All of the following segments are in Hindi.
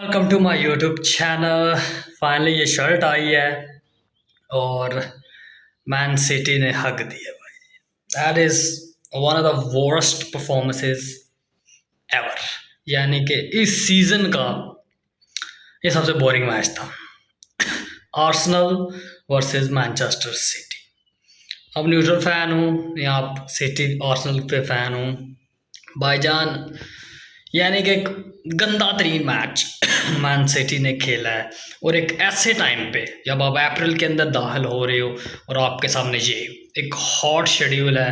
Welcome to my YouTube channel. Finally ये शर्ट आई है और मैन सिटी ने हक दिया भाई। That is one of the worst performances ever. यानी कि इस सीज़न का ये सबसे बोरिंग मैच था। Arsenal versus Manchester City. अब न्यूट्रल फ़ैन हूँ या आप सिटी आर्सेनल पे फ़ैन हूँ भाईजान। यानी कि एक गंदा तरीन मैच मैन सिटी ने खेला है और एक ऐसे टाइम पे जब आप अप्रैल के अंदर दाखिल हो रहे हो और आपके सामने ये एक हॉट शेड्यूल है।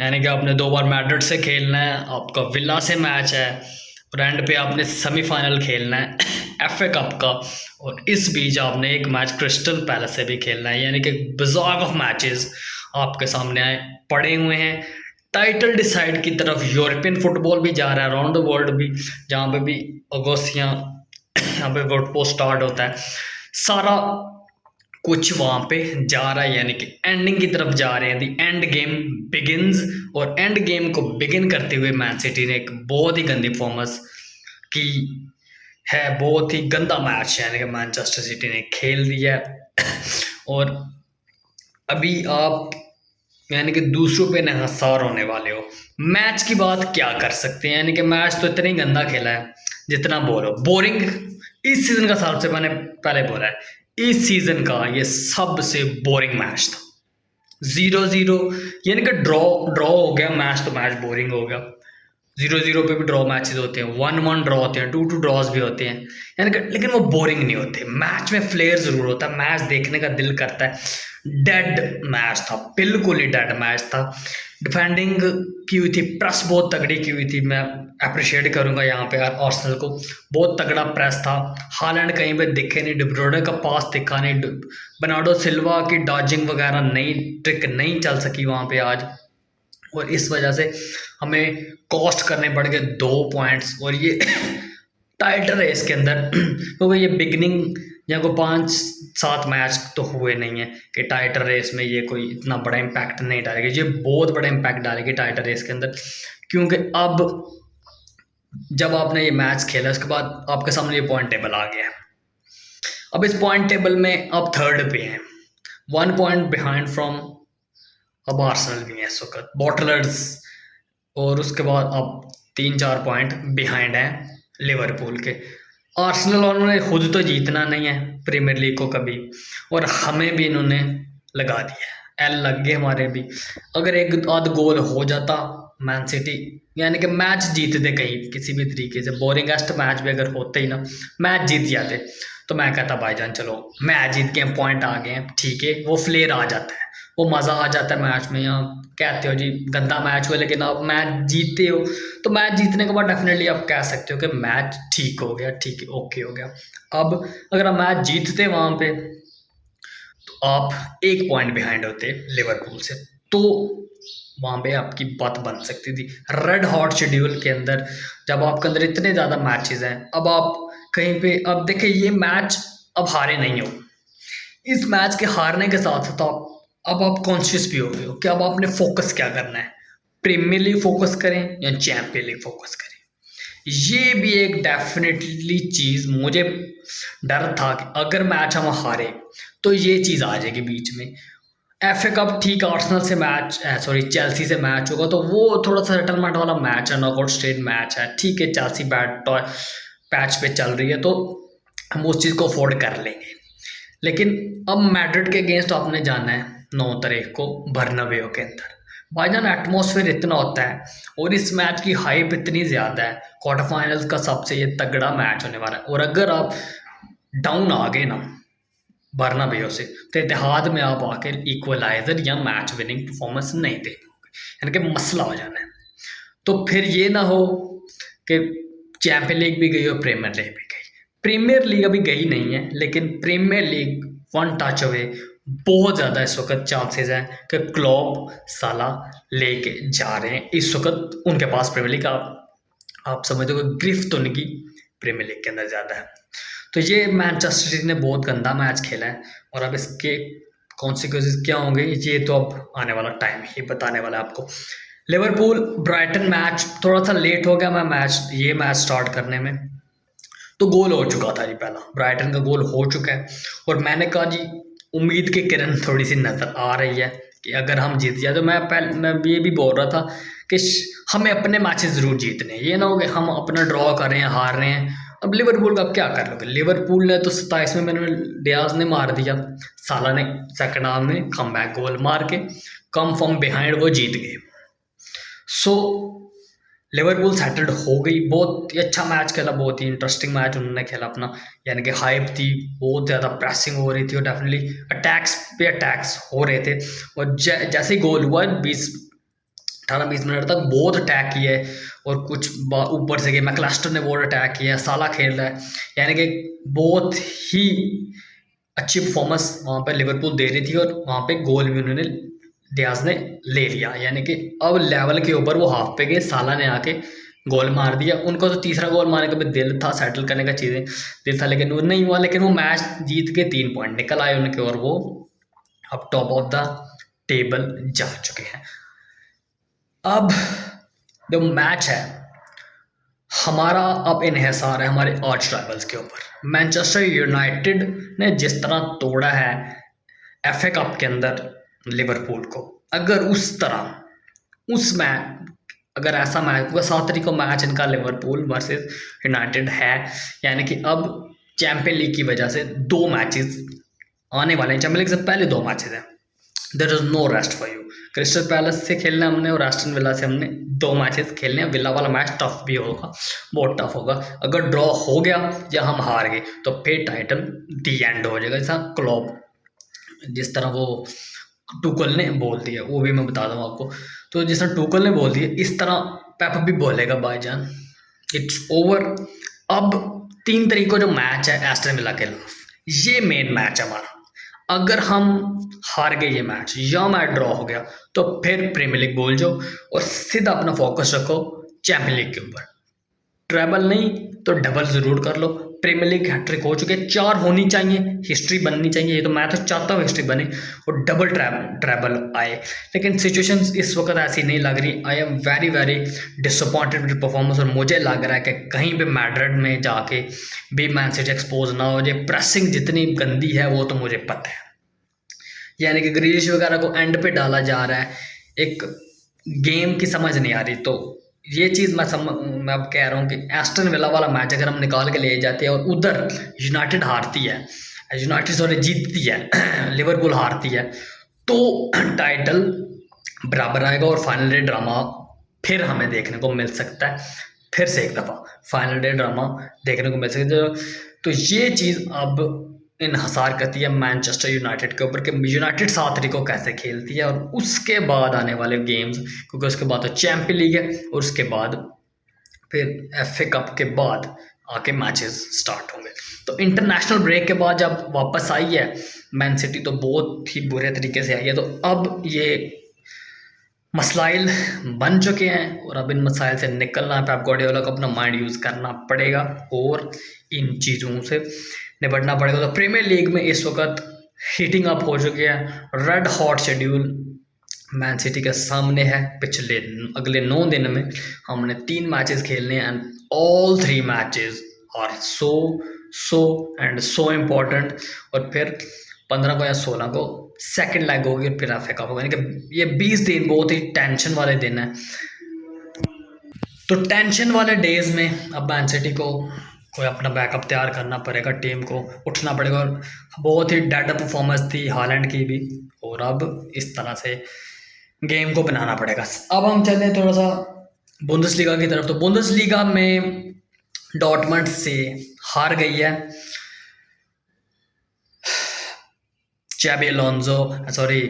यानी कि आपने 2 बार मैड्रिड से खेलना है, आपका विला से मैच है और एंड पे आपने सेमीफाइनल खेलना है एफए कप का, और इस बीच आपने एक मैच क्रिस्टल पैलेस से भी खेलना है। यानी कि बिज़ाग ऑफ मैचेस आपके सामने आए पड़े हुए हैं। टाइटल डिसाइड की तरफ यूरोपियन फुटबॉल भी जा रहा है, अराउंड द वर्ल्ड भी, जहाँ पे भी अगस्त यहाँ पे वर्ल्ड पोस्ट स्टार्ट होता है, सारा कुछ वहाँ पे जा रहा है। यानी कि एंडिंग की तरफ जा रहे हैं, दी एंड गेम बिगिंस। और एंड गेम को बिगिन करते हुए मैन सिटी ने एक बहुत ही गंदी परफॉर्मेंस की है, बहुत ही गंदा मैच यानी कि मैनचेस्टर सिटी ने खेल दिया है। और अभी आप यानी कि दूसरों पे निहसार होने वाले हो। मैच की बात क्या कर सकते हैं, यानी कि मैच तो इतना ही गंदा खेला है जितना बोलो बोरिंग। इस सीजन का सबसे मैंने पहले बोला है, इस सीजन का ये सबसे बोरिंग मैच था। 0-0 यानी कि ड्रॉ ड्रॉ हो गया मैच, तो मैच बोरिंग हो गया। 0-0 पे भी ड्रॉ मैचेस होते हैं, 1-1 ड्रॉ होते हैं, 2-2 ड्रॉज भी होते हैं। यानी कि लेकिन वो बोरिंग नहीं होते। मैच में फ्लेयर जरूर होता है, मैच देखने का दिल करता है। डेड मैच था, बिल्कुल ही डेड मैच था। डिफेंडिंग की हुई थी, प्रेस बहुत तगड़ी की हुई थी। मैं अप्रिशिएट करूंगा यहाँ पे यार आर्सेनल को, बहुत तगड़ा प्रेस था। हालैंड कहीं पे दिखे नहीं, डिब्रोडे का पास दिखा नहीं, बर्नार्डो सिल्वा की डॉजिंग वगैरह नहीं, ट्रिक नहीं चल सकी वहाँ पे आज। और इस वजह से हमें कॉस्ट करने पड़ गए 2 पॉइंट्स। और ये टाइट रेस के अंदर क्योंकि ये बिगनिंग या कोई 5-7 मैच तो हुए नहीं है कि टाइट रेस में ये कोई इतना बड़ा इम्पैक्ट नहीं डालेगी। ये बहुत बड़ा इम्पैक्ट डालेगी टाइट रेस के अंदर, क्योंकि अब जब आपने ये मैच खेला उसके बाद आपके सामने ये पॉइंट टेबल आ गया है। अब इस पॉइंट टेबल में आप थर्ड पे हैं, 1 पॉइंट बिहाइंड फ्रॉम अब आर्सेनल भी है इस वक्त, बॉटलर्स। और उसके बाद अब 3-4 पॉइंट बिहाइंड है लिवरपूल के। आर्सेनल उन्होंने खुद तो जीतना नहीं है प्रीमियर लीग को कभी, और हमें भी इन्होंने लगा दिया, एल लग गए हमारे भी। अगर एक आध गोल हो जाता मैन सिटी, यानी कि मैच जीतते कहीं किसी भी तरीके से, बोरिंगेस्ट मैच भी अगर होते ही ना, मैच जीत जाते, तो मैं कहता भाईजान चलो मैच जीत के पॉइंट आ गए हैं, ठीक है, वो फ्लेयर आ जाता है, वो मज़ा आ जाता है मैच में। या कहते हो जी गंदा मैच हुआ, लेकिन आप मैच जीतते हो, तो मैच जीतने के बाद डेफिनेटली आप कह सकते हो कि मैच ठीक हो गया, ठीक है, ओके हो गया। अब अगर आप मैच जीतते वहाँ पे, तो आप 1 पॉइंट बिहाइंड होते लिवरपूल से, तो वहाँ पे आपकी बात बन सकती थी। रेड हॉट शेड्यूल के अंदर जब आपके अंदर इतने ज़्यादा मैचेस हैं, अब आप कहीं पे, अब देखिए ये मैच अब हारे नहीं हो, इस मैच के हारने के साथ साथ आप अब आप कॉन्शियस भी हो गए हो कि अब आपने फोकस क्या करना है, प्रीमियर लीग फोकस करें या चैंपियन लीग फोकस करें। ये भी एक डेफिनेटली चीज़ मुझे डर था कि अगर मैच हम हारे तो ये चीज़ आ जाएगी बीच में। एफ ए कप ठीक, आर्सेनल से मैच, सॉरी चेल्सी से मैच होगा, तो वो थोड़ा सा सेटलमेंट वाला मैच है, नॉकआउट स्टेज मैच है, ठीक है, चेल्सी बैट पैच पे चल रही है, तो हम उस चीज़ को अफोर्ड कर लेंगे। लेकिन अब मैड्रिड के अगेंस्ट आपने जाना है 9 तारीख को बर्नाबेउ के अंदर। भाईजान एटमॉस्फेयर इतना होता है और इस मैच की हाइप इतनी ज़्यादा है, क्वार्टर फाइनल्स का सबसे ये तगड़ा मैच होने वाला है। और अगर आप डाउन आ गए ना बर्नाबेउ से, तो इतिहाद में आप आके इक्वलाइजर या मैच विनिंग परफॉर्मेंस नहीं दे पाओगे, यानी कि मसला हो जाना है। तो फिर ये ना हो कि चैंपियन लीग भी गई और प्रीमियर लीग भी गई। प्रीमियर लीग अभी गई नहीं है, लेकिन Premier League one touch away, बहुत ज़्यादा इस वक्त चांसेस हैं कि क्लॉप साला लेके जा रहे हैं। इस वक्त उनके पास प्रीमियर लीग का आप समझो कि गिरफ्त उनकी प्रीमियर लीग के अंदर ज़्यादा है। तो ये मैनचेस्टर सिटी ने बहुत गंदा मैच खेला है, और अब इसके कॉन्सिक्वेंसेस क्या होंगे ये तो अब आने वाला टाइम ही बताने वाला है आपको। लिवरपूल ब्राइटन मैच थोड़ा सा लेट हो गया, मैं मैच स्टार्ट करने में, तो गोल हो चुका था जी, पहला ब्राइटन का गोल हो चुका है। और मैंने कहा जी उम्मीद की किरण थोड़ी सी नज़र आ रही है कि अगर हम जीत जाए, तो मैं ये भी बोल रहा था कि हमें अपने मैचेस ज़रूर जीतने हैं, ये ना हो कि हम अपना ड्रॉ कर रहे हैं, हार रहे हैं। अब लिवरपूल का अब क्या कर लोगे, लिवरपूल ने तो 27 में मैंने डियाज ने मार दिया, साला ने सेकंड हाफ में कम बैक गोल मार के कम फ्रॉम बिहाइंड वो जीत गए। सो लिवरपूल सेटल्ड हो गई, बहुत ही अच्छा मैच खेला, बहुत ही इंटरेस्टिंग मैच उन्होंने खेला अपना, यानी कि हाइप थी, बहुत ज़्यादा प्रेसिंग हो रही थी और डेफिनेटली अटैक्स पे अटैक्स हो रहे थे। और जैसे ही गोल हुआ 18-20 मिनट तक बहुत अटैक किए, और कुछ ऊपर से मैकलास्टर ने बहुत अटैक किया, साला खेल रहा है, यानी कि बहुत ही अच्छी परफॉर्मेंस वहाँ पे लिवरपूल दे रही थी। और वहाँ पे गोल भी उन्होंने डियाज ने ले लिया, यानी कि अब लेवल के ऊपर वो हाफ पे गए, साला ने आके गोल मार दिया। उनको तो तीसरा गोल मारने का भी दिल था, सेटल करने का चीज़ें दिल था, लेकिन वो नहीं हुआ। लेकिन वो मैच जीत के 3 पॉइंट निकल आए उनके, और वो अब टॉप ऑफ द टेबल जा चुके हैं। अब जो मैच है हमारा, अब इन्हिसार है हमारे आर्च राइवल्स के ऊपर। मैनचेस्टर यूनाइटेड ने जिस तरह तोड़ा है एफए कप के अंदर लिवरपूल को, अगर उस तरह उस मैच अगर ऐसा मैच हुआ, 7 तारीख को मैच इनका लिवरपूल वर्सेस यूनाइटेड है, यानी कि अब चैंपियन लीग की वजह से 2 मैचेस आने वाले हैं, चैंपियन लीग से पहले 2 मैचेस हैं। There is no rest for you. Crystal Palace से खेलना हमने और एस्टन विला से हमने 2 मैचेस खेलने हैं। विला वाला मैच टफ भी होगा, बहुत टफ होगा। अगर ड्रॉ हो गया या हम हार गए तो फिर टाइटल दी एंड हो जाएगा, जैसा क्लॉप जिस तरह वो टूकल ने बोल दिया, वो भी मैं बता दूँ आपको। तो जिस तरह टूकल ने बोल दिया, इस तरह पेप भी बोलेगा भाईजान, इट्स ओवर। अब 3 तारीख को जो मैच है एस्टन विला के खिलाफ, ये मेन मैच है हमारा। अगर हम हार गए ये मैच या मैच ड्रॉ हो गया, तो फिर प्रीमियर लीग भूल जाओ और सीधा अपना फोकस रखो चैंपियन लीग के ऊपर। ट्रेबल नहीं तो डबल जरूर कर लो। प्रीमियर लीग हैट्रिक हो चुके, 4 होनी चाहिए, हिस्ट्री बननी चाहिए। ये तो मैं तो चाहता हूँ हिस्ट्री बने और डबल ट्रेबल आए, लेकिन सिचुएशंस इस वक्त ऐसी नहीं लग रही। I am very very disappointed with performance, और मुझे लग रहा है कि कहीं पे मैड्रिड में जाके भी मैन सिटी एक्सपोज ना हो जाए। प्रेसिंग जितनी गंदी है वो तो मुझे पता है, यानी कि ग्रीलिश वगैरह को एंड पे डाला जा रहा है, एक गेम की समझ नहीं आ रही। तो ये चीज़ मैं अब कह रहा हूँ कि एस्टन विला वाला मैच अगर हम निकाल के ले जाते हैं और उधर यूनाइटेड हारती है, यूनाइटेड सॉरी जीतती है, लिवरपूल हारती है, तो टाइटल बराबर आएगा और फाइनल डे ड्रामा फिर हमें देखने को मिल सकता है। फिर से एक दफ़ा फाइनल डे ड्रामा देखने को मिल सकता है। तो ये चीज़ अब इन्हसार करती है मैनचेस्टर यूनाइटेड के ऊपर कि यूनाइटेड 7 तारीख को कैसे खेलती है, और उसके बाद आने वाले गेम्स, क्योंकि उसके बाद तो चैंपियन लीग है और उसके बाद फिर एफए कप के बाद आके मैचेस स्टार्ट होंगे। तो इंटरनेशनल ब्रेक के बाद जब वापस आई है मैन सिटी, तो बहुत ही बुरे तरीके से आई है। तो अब ये मसाइल बन चुके हैं और अब इन मसाइल से निकलना है। पेप गार्डियोला को अपना माइंड यूज़ करना पड़ेगा और इन चीज़ों से निपटना पड़ेगा। तो प्रीमियर लीग में इस वक्त हीटिंग अप हो चुकी है, red hot schedule man city के सामने है। पिछले अगले 9 दिन में हमने 3 मैचेस खेलने हैं, and all 3 matches are so important. और फिर 15 को या 16 को सेकंड लेग होगी और फिर एफ ए कप होगा, यानी कि ये 20 दिन बहुत ही टेंशन वाले दिन है। तो टेंशन वाले डेज में अब मैन सिटी को कोई अपना बैकअप तैयार करना पड़ेगा, टीम को उठना पड़ेगा। और बहुत ही डेड परफॉर्मेंस थी हालैंड की भी, और अब इस तरह से गेम को बनाना पड़ेगा। अब हम चले थोड़ा सा बुंदेसलीगा की तरफ। तो बुंदेसलीगा में डॉर्टमंड से हार गई है चाबी अलोंसो, सॉरी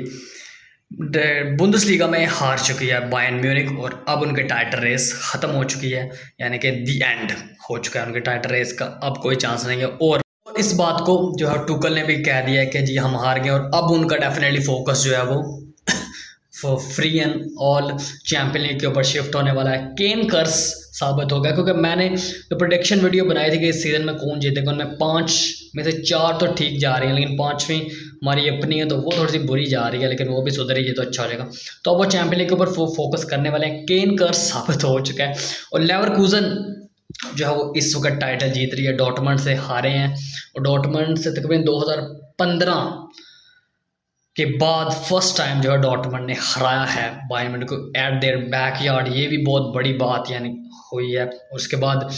बुंदेसलीगा में हार चुकी है बायर्न म्यूनिख, और अब उनके टाइटल रेस ख़त्म हो चुकी है, यानी कि दी एंड हो चुका है उनके टाइटल रेस का, अब कोई चांस नहीं है। और इस बात को जो है टूकल ने भी कह दिया है कि जी हम हार गए, और अब उनका डेफिनेटली फोकस जो है वो free and all champion league के ऊपर शिफ्ट होने वाला है। केन कर्स साबित हो गया, क्योंकि मैंने जो प्रोडिक्शन वीडियो बनाई थी कि इस सीज़न में कौन जीतेगा, उनमें 5 में से 4 तो ठीक जा रही हैं, लेकिन 5वीं हमारी अपनी है तो वो थोड़ी सी बुरी जा रही है, लेकिन वो भी सुधरेगी तो अच्छा हो जाएगा। तो अब वो चैंपियन लीग के ऊपर फोकस करने वाले हैं। केन कर्स साबित हो चुका है। और लेवरकूजन जो है वो इस वक्त टाइटल जीत रही है, डॉर्टमंड से हारे हैं और डॉर्टमंड से तकरीबन 2015 के बाद फर्स्ट टाइम जो है डॉर्टमंड ने हराया है बायर्न म्यूनिख को एट देयर बैकयार्ड। ये भी बहुत बड़ी बात यानी हुई है। उसके बाद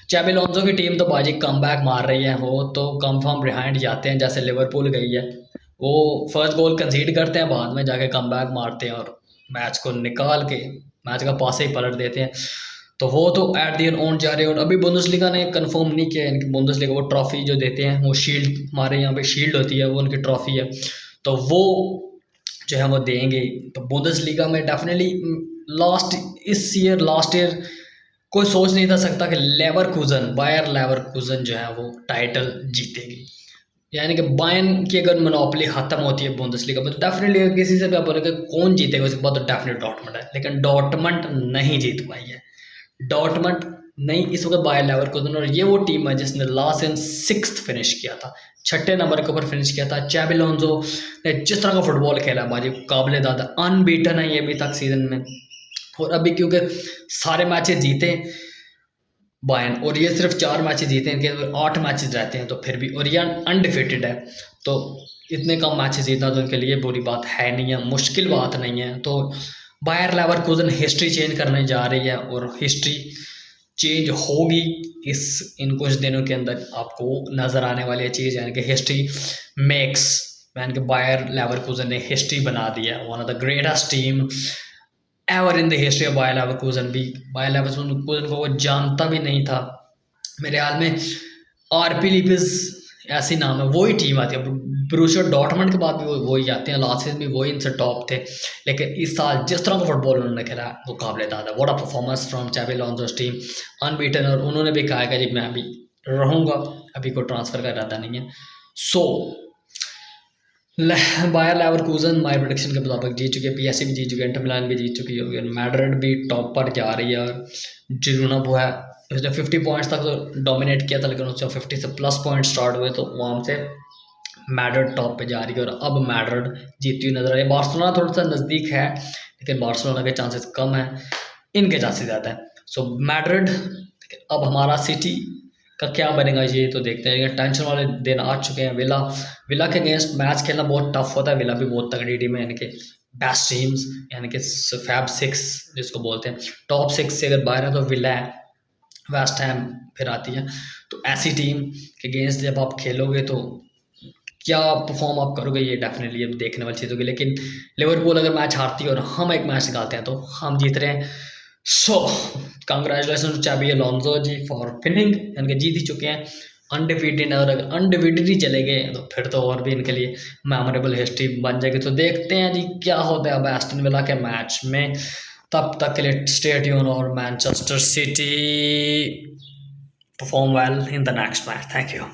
चाबी अलोंसो की टीम तो बाजी कमबैक मार रही है, वो तो कंफर्म बिहाइंड जाते हैं जैसे लिवरपूल गई है। वो फर्स्ट गोल कंसीड करते हैं, बाद में जाके कमबैक मारते हैं और मैच को निकाल के मैच का पासे ही पलट देते हैं। तो वो तो एट दी ओन जा रहे हैं। और अभी बुंदेसलीगा ने कंफर्म नहीं किया इनकी बुंदेसलीगा वो ट्रॉफी जो देते हैं वो शील्ड, हमारे यहाँ पे शील्ड होती है वो उनकी ट्रॉफी है, तो वो जो है वो देंगे। तो बुंदेसलीगा में डेफिनेटली लास्ट ईयर कोई सोच नहीं था सकता कि लेवरकूजन बायर लेवरकूजन जो है वो टाइटल जीतेगी। यानी कि बायर्न की अगर मोनोपोली खत्म होती है बुंदेसलीगा में तो डेफिनेटली किसी से भी आप बोलेंगे कौन जीतेगा उसके बाद तो डेफिनेट डॉर्टमंड है, लेकिन डॉर्टमंड नहीं जीत पाई है। डॉर्टमंड नहीं इस वक्त बायर लेवरकूजन, और ये वो टीम है जिसने लास्ट इन 6th फिनिश किया था, 6ठे नंबर के ऊपर फिनिश किया था। चाबी अलोंसो ने जिस तरह का फुटबॉल खेला बाजी काबिल दादा, अनबीटन है ये अभी तक सीजन में। और अभी क्योंकि सारे मैचेस जीते बायर्न और ये सिर्फ 4 मैचेस जीते हैं, इनके 8 मैचेस रहते हैं तो फिर भी, और ये अनडिफिटेड है, तो इतने कम मैचेस जीतना तो उनके लिए बुरी बात है नहीं है, मुश्किल बात नहीं है। तो बायर लेवरकूजन हिस्ट्री चेंज करने जा रही है और हिस्ट्री चेंज होगी इस इन कुछ दिनों के अंदर, आपको नज़र आने वाली है चीज़, यानी कि हिस्ट्री मेक्स, यानी कि बायर लेवरकूजन ने हिस्ट्री बना दी है, one of the greatest team ever in the history of Bayer Leverkusen. भी बायर लेवरकूजन को वो जानता भी नहीं था, मेरे हाल में आरपी लिपिस ऐसी नाम है वही टीम आती है। ब्रूसिया डॉर्टमंड के बाद भी वही आते हैं, लास्ट सीजन भी वही इनसे टॉप थे, लेकिन इस साल जिस तरह का फुटबॉल उन्होंने खेला वो काबिल दादा, व्हाट अ परफॉर्मेंस फ्रॉम चाबी अलोंसोस टीम, अनबीटन। और उन्होंने भी कहा कि जी मैं अभी रहूँगा, अभी कोई ट्रांसफ़र का इरादा नहीं है। सो बायर लेवरकूजन माय प्रेडिक्शन के मुताबिक जीत चुकी है, पीएसजी भी जीत चुकी है, इंटर मिलान भी जीत चुकी है, मैड्रिड भी टॉप पर जा रही है। और जिरोना वो है उसने 50 पॉइंट्स तक तो डोमिनेट किया था, लेकिन उससे 50 से प्लस पॉइंट स्टार्ट हुए तो वहाँ से मैड्रिड टॉप पे जा रही है। और अब मैड्रिड जीतती हुई नजर आ रही है। बार्सिलोना थोड़ा सा नज़दीक है, लेकिन बार्सिलोना के चांसेस कम है, इनके चांसेस ज़्यादा है। सो मैड्रिड, अब हमारा सिटी का क्या बनेगा ये तो देखते हैं। टेंशन वाले दिन आ चुके हैं। विला के अगेंस्ट मैच खेलना बहुत टफ होता है, विला भी बहुत तगड़ी टीम है, यानी कि बेस्ट टीम्स, यानी कि फैब 6 जिसको बोलते हैं, टॉप 6 से अगर बाहर है तो विला है, वेस्ट हैम फिर आती है। तो ऐसी टीम के अगेंस्ट जब आप खेलोगे तो क्या परफॉर्म आप करोगे ये डेफिनेटली अब देखने वाली चीज़ होगी। लेकिन लिवरपूल अगर मैच हारती है और हम एक मैच निकालते हैं तो हम जीत रहे हैं। सो कंग्रेचुलेसन चाबी अलोंसो जी फॉर विनिंग, यानी कि जीत ही चुके हैं अनडिफीटेड। और अगर अनडिफीटेड ही चले गए तो फिर तो और भी इनके लिए मेमोरेबल हिस्ट्री बन जाएगी। तो देखते हैं जी क्या होता है अब एस्टन विला के मैच में। तब तक के लिए स्टे ट्यून और Manchester city perform well in the next match. Thank you.